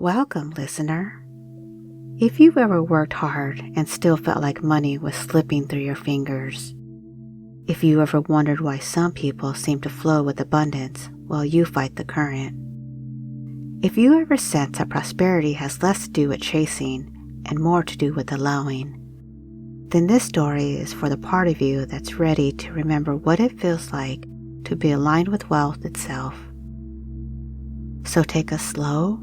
Welcome, listener. If you've ever worked hard and still felt like money was slipping through your fingers, if you ever wondered why some people seem to flow with abundance while you fight the current, if you ever sense that prosperity has less to do with chasing and more to do with allowing, then this story is for the part of you that's ready to remember what it feels like to be aligned with wealth itself. So take a slow,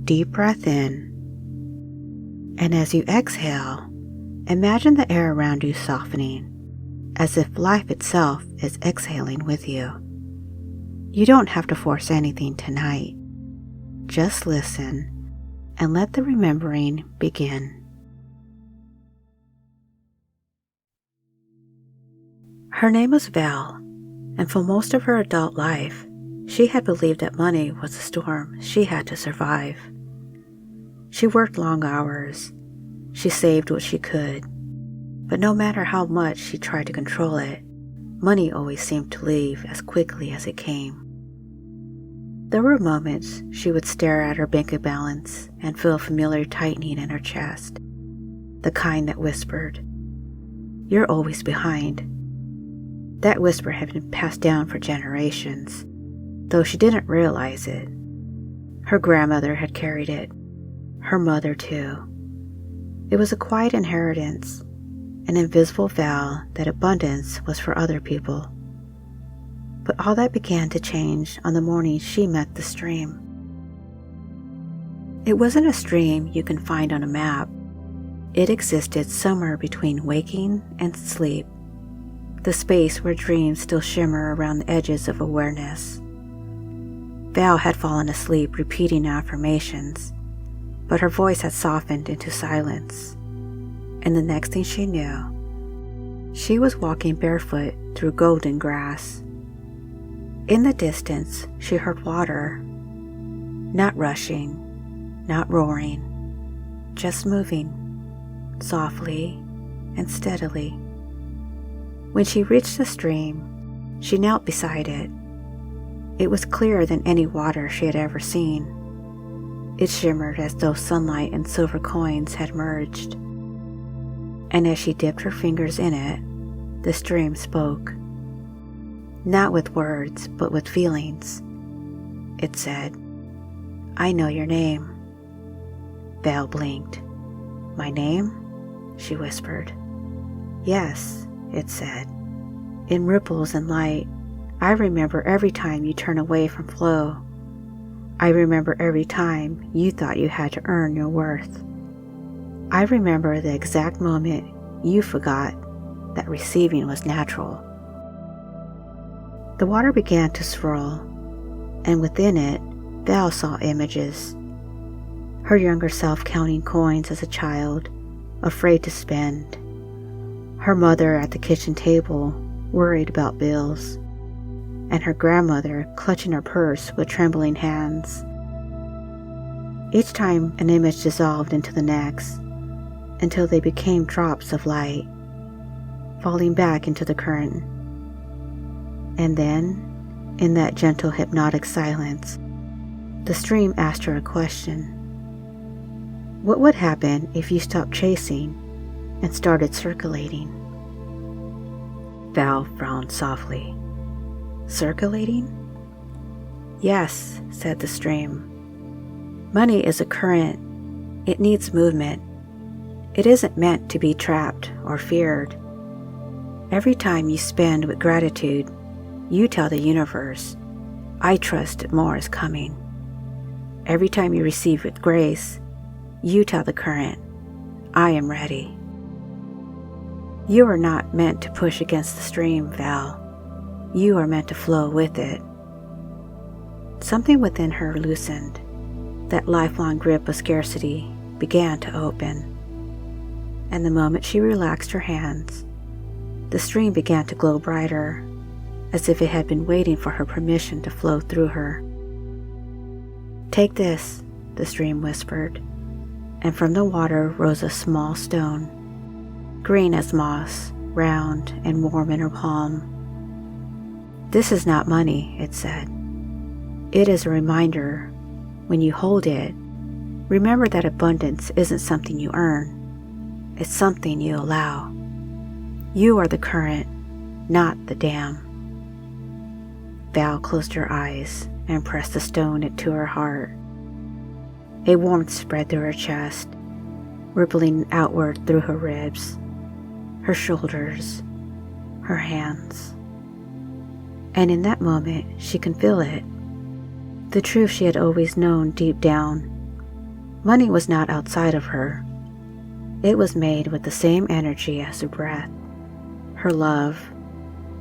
deep breath in, and as you exhale, imagine the air around you softening, as if life itself is exhaling with you. You don't have to force anything tonight. Just listen and let the remembering begin. Her name was Val, and for most of her adult life, she had believed that money was a storm she had to survive. She worked long hours. She saved what she could. But no matter how much she tried to control it, money always seemed to leave as quickly as it came. There were moments she would stare at her bank balance and feel a familiar tightening in her chest, the kind that whispered, "You're always behind." That whisper had been passed down for generations, though she didn't realize it. Her grandmother had carried it, her mother too. It was a quiet inheritance, an invisible vow that abundance was for other people. But all that began to change on the morning she met the stream. It wasn't a stream you can find on a map. It existed somewhere between waking and sleep, the space where dreams still shimmer around the edges of awareness. Val had fallen asleep repeating affirmations, but her voice had softened into silence, and the next thing she knew, she was walking barefoot through golden grass. In the distance, she heard water, not rushing, not roaring, just moving, softly and steadily. When she reached the stream, she knelt beside it. It was clearer than any water she had ever seen. It shimmered as though sunlight and silver coins had merged. And as she dipped her fingers in it, the stream spoke. Not with words, but with feelings. It said, "I know your name." Val blinked. "My name?" she whispered. "Yes," it said. "In ripples and light, I remember every time you turn away from flow. I remember every time you thought you had to earn your worth. I remember the exact moment you forgot that receiving was natural." The water began to swirl, and within it, Val saw images. Her younger self counting coins as a child, afraid to spend. Her mother at the kitchen table, worried about bills. And her grandmother clutching her purse with trembling hands. Each time an image dissolved into the next, until they became drops of light, falling back into the current. And then, in that gentle hypnotic silence, the stream asked her a question. What would happen if you stopped chasing and started circulating? Val frowned softly. "Circulating?" "Yes," said the stream. "Money is a current. It needs movement. It isn't meant to be trapped or feared. Every time you spend with gratitude, you tell the universe, 'I trust more is coming.' Every time you receive with grace, you tell the current, 'I am ready.' You are not meant to push against the stream, Val. You are meant to flow with it." Something within her loosened. That lifelong grip of scarcity began to open. And the moment she relaxed her hands, the stream began to glow brighter, as if it had been waiting for her permission to flow through her. "Take this," the stream whispered, and from the water rose a small stone, green as moss, round and warm in her palm. "This is not money," it said. "It is a reminder, when you hold it, Remember that abundance isn't something you earn. It's something you allow. You are the current, not the dam. Val closed her eyes and pressed the stone into her heart. A warmth spread through her chest, rippling outward through her ribs, her shoulders, her hands. And in that moment, she can feel it. The truth she had always known deep down. Money was not outside of her. It was made with the same energy as her breath, her love,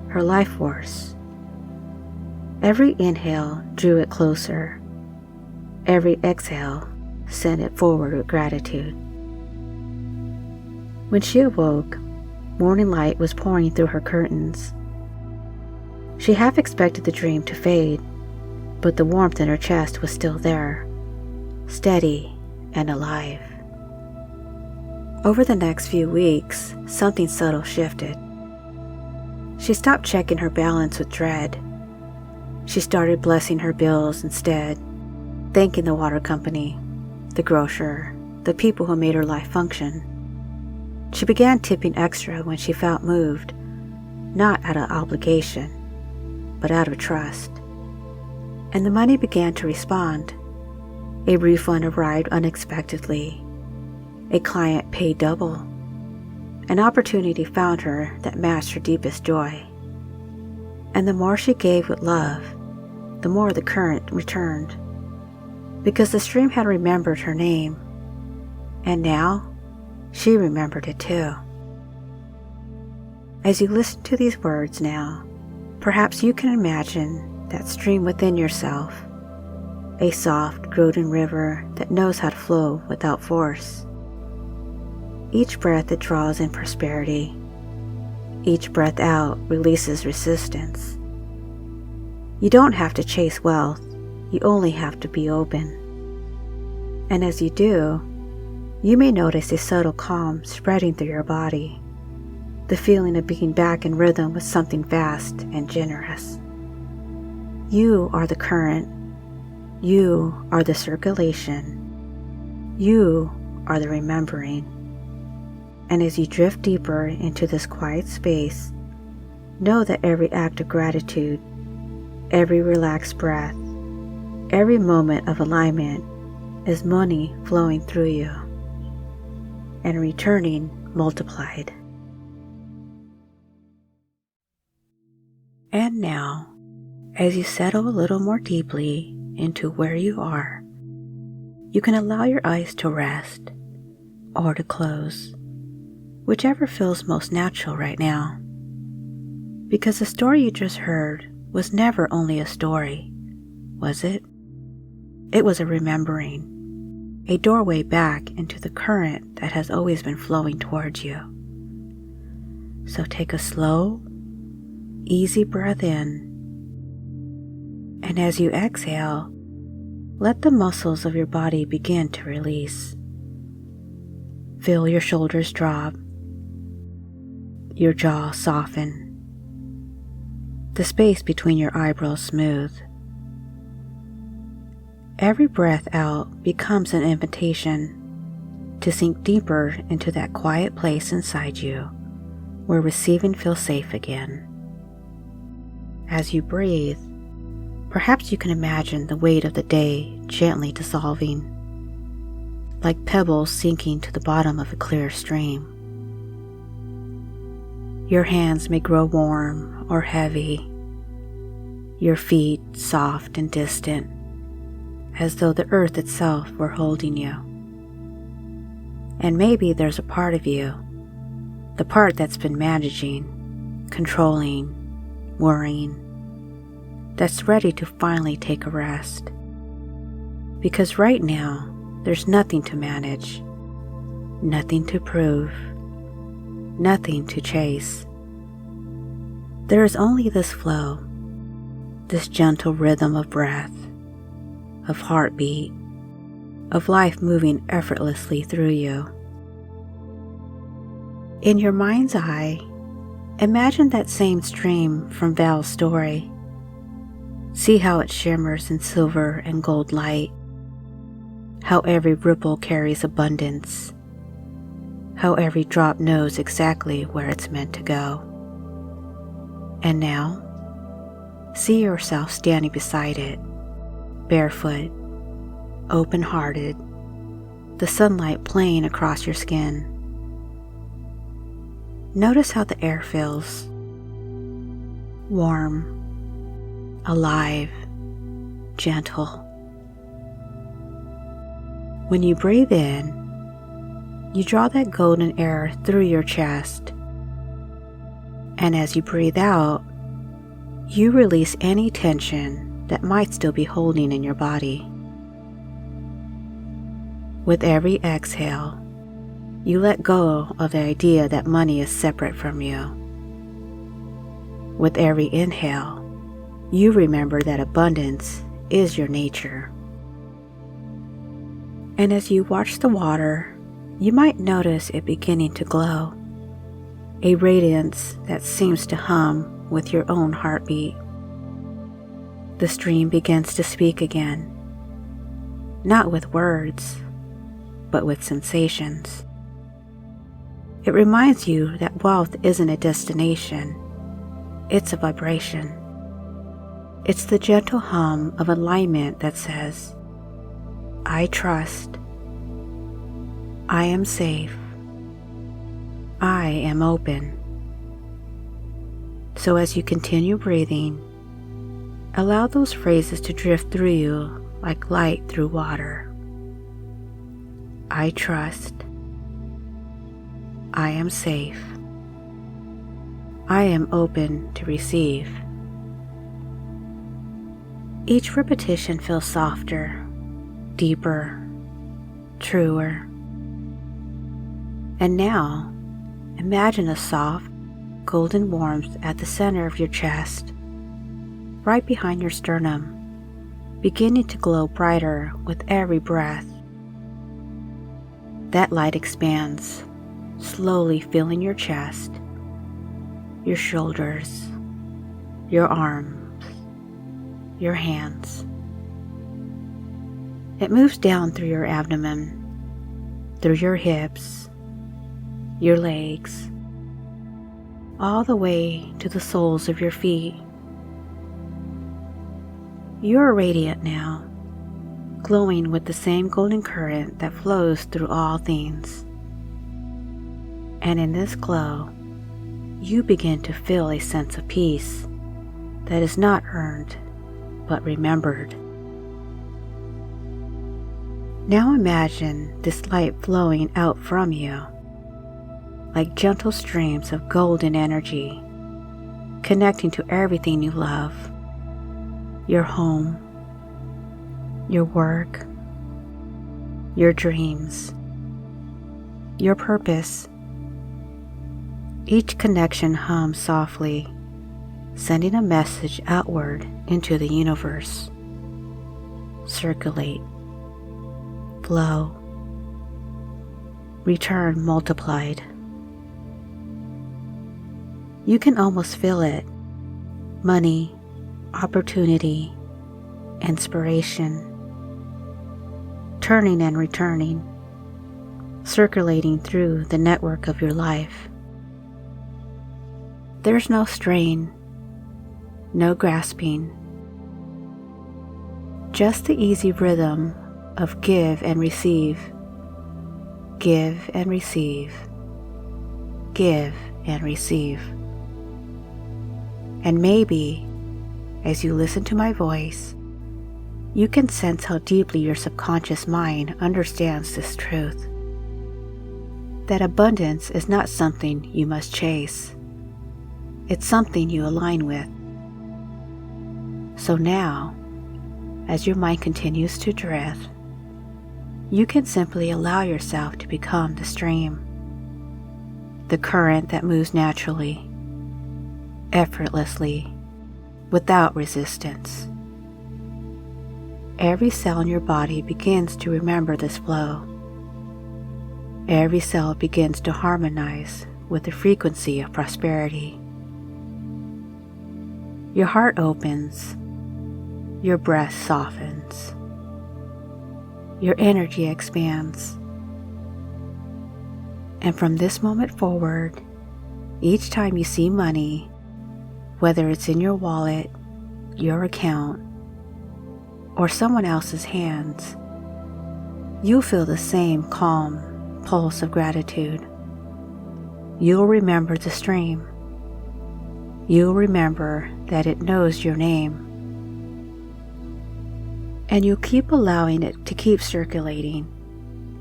her life force. Every inhale drew it closer. Every exhale sent it forward with gratitude. When she awoke, morning light was pouring through her curtains. She half expected the dream to fade, but the warmth in her chest was still there, steady and alive. Over the next few weeks, something subtle shifted. She stopped checking her balance with dread. She started blessing her bills instead, thanking the water company, the grocer, the people who made her life function. She began tipping extra when she felt moved, not out of obligation, but out of trust. And the money began to respond. A refund arrived unexpectedly. A client paid double. An opportunity found her that matched her deepest joy. And the more she gave with love, the more the current returned. Because the stream had remembered her name. And now, she remembered it too. As you listen to these words now, perhaps you can imagine that stream within yourself, a soft, golden river that knows how to flow without force. Each breath it draws in prosperity. Each breath out releases resistance. You don't have to chase wealth, you only have to be open. And as you do, you may notice a subtle calm spreading through your body, the feeling of being back in rhythm with something vast and generous. You are the current. You are the circulation. You are the remembering. And as you drift deeper into this quiet space, know that every act of gratitude, every relaxed breath, every moment of alignment is money flowing through you and returning multiplied. And now, as you settle a little more deeply into where you are, you can allow your eyes to rest or to close, whichever feels most natural right now. Because the story you just heard was never only a story, was it? It was a remembering, a doorway back into the current that has always been flowing towards you. So take a slow, easy breath in, and as you exhale, let the muscles of your body begin to release. Feel your shoulders drop, your jaw soften, the space between your eyebrows smooth. Every breath out becomes an invitation to sink deeper into that quiet place inside you where receiving feels safe again. As you breathe, perhaps you can imagine the weight of the day gently dissolving, like pebbles sinking to the bottom of a clear stream. Your hands may grow warm or heavy, your feet soft and distant, as though the earth itself were holding you. And maybe there's a part of you, the part that's been managing, controlling, worrying, that's ready to finally take a rest. Because right now, there's nothing to manage, nothing to prove, nothing to chase. There is only this flow, this gentle rhythm of breath, of heartbeat, of life moving effortlessly through you. In your mind's eye, imagine that same stream from Val's story. See how it shimmers in silver and gold light, how every ripple carries abundance, how every drop knows exactly where it's meant to go. And now, see yourself standing beside it, barefoot, open-hearted, the sunlight playing across your skin. Notice how the air feels, warm, alive, gentle. When you breathe in, you draw that golden air through your chest, and as you breathe out, you release any tension that might still be holding in your body. With every exhale, you let go of the idea that money is separate from you. With every inhale, you remember that abundance is your nature. And as you watch the water, you might notice it beginning to glow, a radiance that seems to hum with your own heartbeat. The stream begins to speak again, not with words, but with sensations. It reminds you that wealth isn't a destination, it's a vibration. It's the gentle hum of alignment that says, I trust, I am safe, I am open. So as you continue breathing, allow those phrases to drift through you like light through water. I trust, I am safe, I am open to receive. Each repetition feels softer, deeper, truer. And now, imagine a soft, golden warmth at the center of your chest, right behind your sternum, beginning to glow brighter with every breath. That light expands, slowly filling your chest, your shoulders, your arms, your hands. It moves down through your abdomen, through your hips, your legs, all the way to the soles of your feet. You are radiant now, glowing with the same golden current that flows through all things. And in this glow, you begin to feel a sense of peace that is not earned, but remembered. Now imagine this light flowing out from you, like gentle streams of golden energy, connecting to everything you love, your home, your work, your dreams, your purpose. Each connection hums softly, sending a message outward into the universe. Circulate, flow, return multiplied. You can almost feel it. Money, opportunity, inspiration, turning and returning, circulating through the network of your life. There's no strain, no grasping, just the easy rhythm of give and receive, give and receive, give and receive. And maybe, as you listen to my voice, you can sense how deeply your subconscious mind understands this truth. That abundance is not something you must chase. It's something you align with. So now, as your mind continues to drift, you can simply allow yourself to become the stream, the current that moves naturally, effortlessly, without resistance. Every cell in your body begins to remember this flow. Every cell begins to harmonize with the frequency of prosperity. Your heart opens, your breath softens, your energy expands. And from this moment forward, each time you see money, whether it's in your wallet, your account, or someone else's hands, you'll feel the same calm pulse of gratitude. You'll remember the stream. You'll remember that it knows your name. And you'll keep allowing it to keep circulating,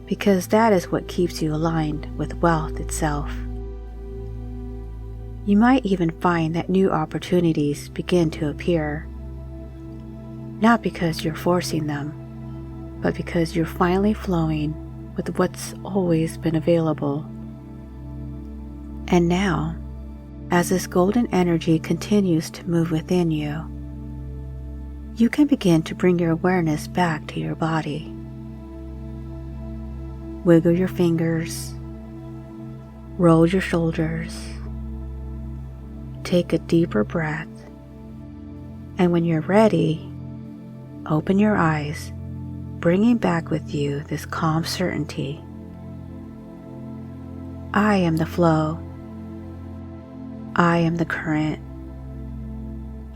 because that is what keeps you aligned with wealth itself. You might even find that new opportunities begin to appear, not because you're forcing them, but because you're finally flowing with what's always been available. And now, as this golden energy continues to move within you, you can begin to bring your awareness back to your body. Wiggle your fingers, roll your shoulders, take a deeper breath, and when you're ready, open your eyes, bringing back with you this calm certainty. I am the flow. I am the current.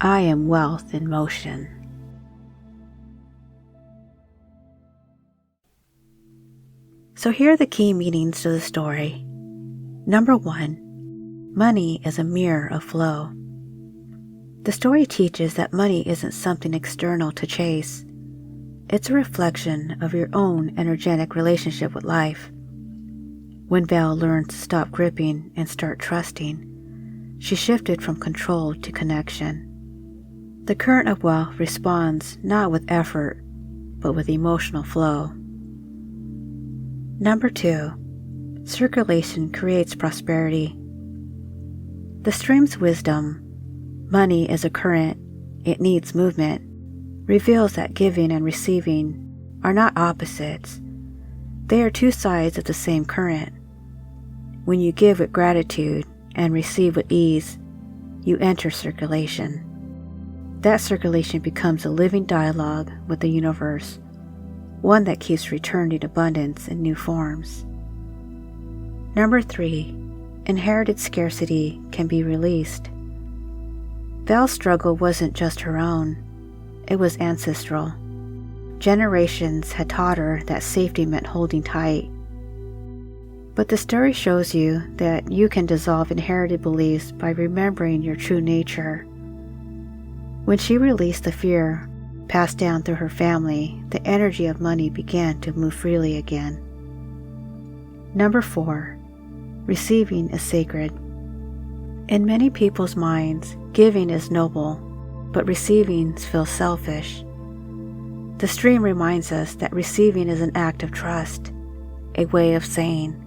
I am wealth in motion. So here are the key meanings to the story. Number 1, money is a mirror of flow. The story teaches that money isn't something external to chase. It's a reflection of your own energetic relationship with life. When Val learned to stop gripping and start trusting, she shifted from control to connection. The current of wealth responds not with effort, but with emotional flow. Number 2, circulation creates prosperity. The stream's wisdom, money is a current, it needs movement, reveals that giving and receiving are not opposites. They are two sides of the same current. When you give with gratitude and receive with ease, you enter circulation. That circulation becomes a living dialogue with the universe, one that keeps returning abundance in new forms. Number 3, inherited scarcity can be released. Val's struggle wasn't just her own, it was ancestral. Generations had taught her that safety meant holding tight. But the story shows you that you can dissolve inherited beliefs by remembering your true nature. When she released the fear passed down through her family, the energy of money began to move freely again. Number 4, receiving is sacred. In many people's minds, giving is noble, but receiving feels selfish. The stream reminds us that receiving is an act of trust, a way of saying,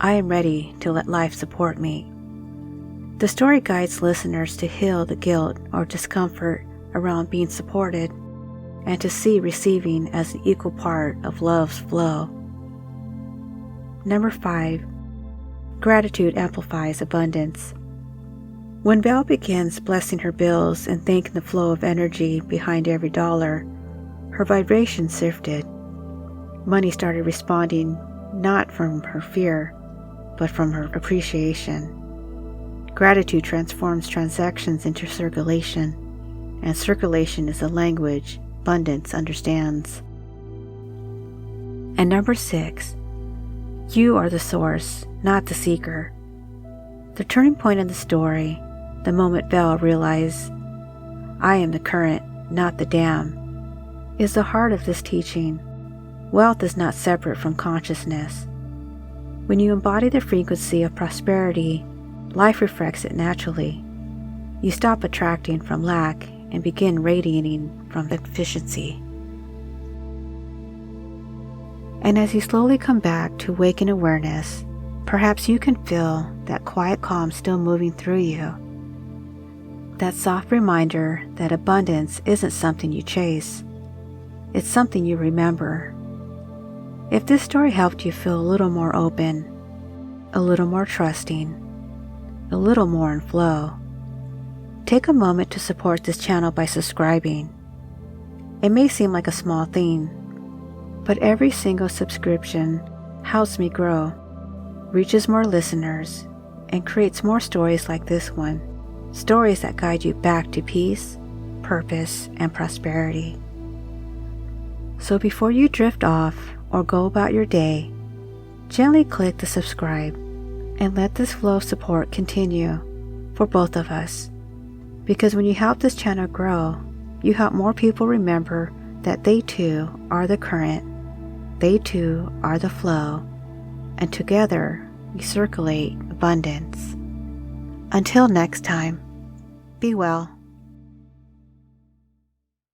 I am ready to let life support me. The story guides listeners to heal the guilt or discomfort around being supported, and to see receiving as an equal part of love's flow. Number 5, gratitude amplifies abundance. When Val begins blessing her bills and thanking the flow of energy behind every dollar, her vibration shifted. Money started responding not from her fear, but from her appreciation. Gratitude transforms transactions into circulation, and circulation is a language abundance understands. And number 6, you are the source, not the seeker. The turning point in the story, the moment Val realized, I am the current, not the dam, is the heart of this teaching. Wealth is not separate from consciousness. When you embody the frequency of prosperity, life reflects it naturally. You stop attracting from lack and begin radiating from efficiency. And as you slowly come back to awaken awareness, perhaps you can feel that quiet calm still moving through you. That soft reminder that abundance isn't something you chase, it's something you remember. If this story helped you feel a little more open, a little more trusting, a little more in flow, take a moment to support this channel by subscribing. It may seem like a small thing, but every single subscription helps me grow, reaches more listeners, and creates more stories like this one, stories that guide you back to peace, purpose, and prosperity. So before you drift off or go about your day, gently click the subscribe and let this flow of support continue for both of us. Because when you help this channel grow, you help more people remember that they too are the current, they too are the flow, and together we circulate abundance. Until next time, be well.